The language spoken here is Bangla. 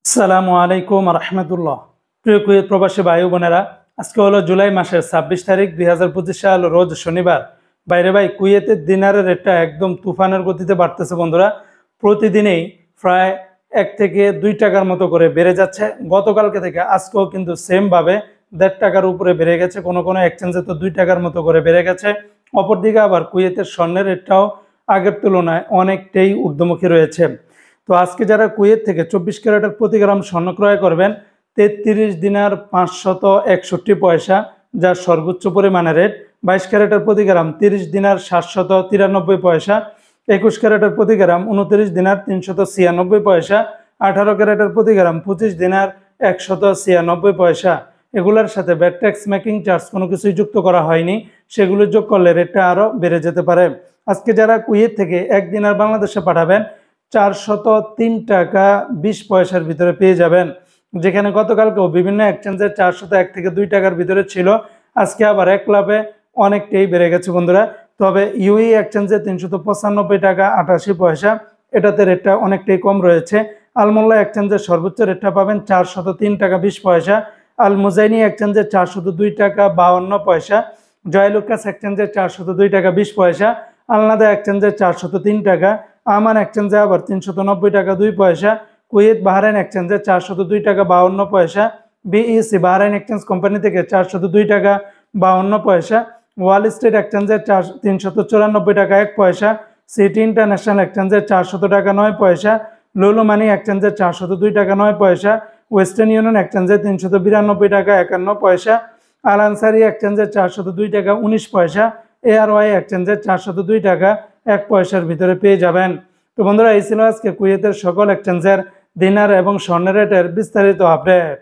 আসসালামু আলাইকুম রহমতুল্লাহ। প্রিয় কুয়েত প্রবাসী ভাই বোনেরা, আজকে হলো জুলাই মাসের 26 তারিখ 2025 সাল, রোজ শনিবার। বাইরে ভাই কুয়েতের দিনারের রেটটা একদম তুফানের গতিতে বাড়তেছে বন্ধুরা। প্রতিদিনেই প্রায় 1 থেকে 2 টাকার মতো করে বেড়ে যাচ্ছে। গতকালকে থেকে আজকেও কিন্তু সেম ভাবে 1.5 টাকার উপরে বেড়ে গেছে, কোনো কোনো এক্সচেঞ্জে তো 2 টাকার মতো করে বেড়ে গেছে। অপরদিকে আবার কুয়েতের স্বর্ণের রেটটাও আগের তুলনায় অনেকটাই ঊর্ধ্বমুখী রয়েছে। তো আজকে যারা কুয়েত থেকে 24 ক্যারেটের প্রতি গ্রাম স্বর্ণ ক্রয় করবেন 33 দিনার 561 পয়সা, যার সর্বোচ্চ পরিমাণের রেট। 22 ক্যারেটের প্রতি গ্রাম 30 দিনার 793 পয়সা, 21 ক্যারেটের প্রতি গ্রাম 29 দিনার 396 পয়সা, 18 ক্যারেটের প্রতি গ্রাম 25 দিনার 196 পয়সা। এগুলোর সাথে ভ্যাট ট্যাক্স মেকিং চার্জ কোনো কিছুই যুক্ত করা হয়নি, সেগুলো যোগ করলে রেটটা আরও বেড়ে যেতে পারে। আজকে যারা কুয়েত থেকে 1 দিনার বাংলাদেশে পাঠাবেন 403 টাকা 20 পয়সার ভিতরে পেয়ে যাবেন, যেখানে গতকালকেও বিভিন্ন এক্সচেঞ্জে 401 থেকে 2 টাকার ভিতরে ছিল। আজকে আবার এক লাভে অনেকটাই বেড়ে গেছে বন্ধুরা। তবে ইউই এক্সচেঞ্জে 395 টাকা 88 পয়সা, এটাতে রেটটা অনেকটাই কম রয়েছে। আলমোল্লা এক্সচেঞ্জের সর্বোচ্চ রেটটা পাবেন 403 টাকা 20 পয়সা, আল মুজাইনি এক্সচেঞ্জে 402 টাকা 52 পয়সা, জয়লুকাস এক্সচেঞ্জে 402 টাকা 20 পয়সা, আলনাদা এক্সচেঞ্জে 403 টাকা, আমান এক্সচেঞ্জে আবার 390 টাকা 2 পয়সা, কুয়েত বাহরাইন এক্সচেঞ্জে 402 টাকা 52 পয়সা, বিইসি বাহরাইন এক্সচেঞ্জ কোম্পানি থেকে 402 টাকা 52 পয়সা, ওয়াল স্ট্রিট এক্সচেঞ্জে 394 টাকা 1 পয়সা, সিটি ইন্টারন্যাশনাল এক্সচেঞ্জে 400 টাকা 9 পয়সা, লুলু মানি এক্সচেঞ্জে 402 টাকা 9 পয়সা, ওয়েস্টার্ন ইউনিয়ন এক্সচেঞ্জে 392 টাকা 51 পয়সা, আল আনসারি এক্সচেঞ্জে 402 টাকা 19 পয়সা, এআরওয়াই এক্সচেঞ্জে 402 টাকা 1 পয়সার ভিতরে পেয়ে যাবেন। তো বন্ধুরা, এই ছিল আজকে কুয়েতের সকল এক্সচেঞ্জের দিনার এবং স্বর্ণের রেটের বিস্তারিত আপডেট।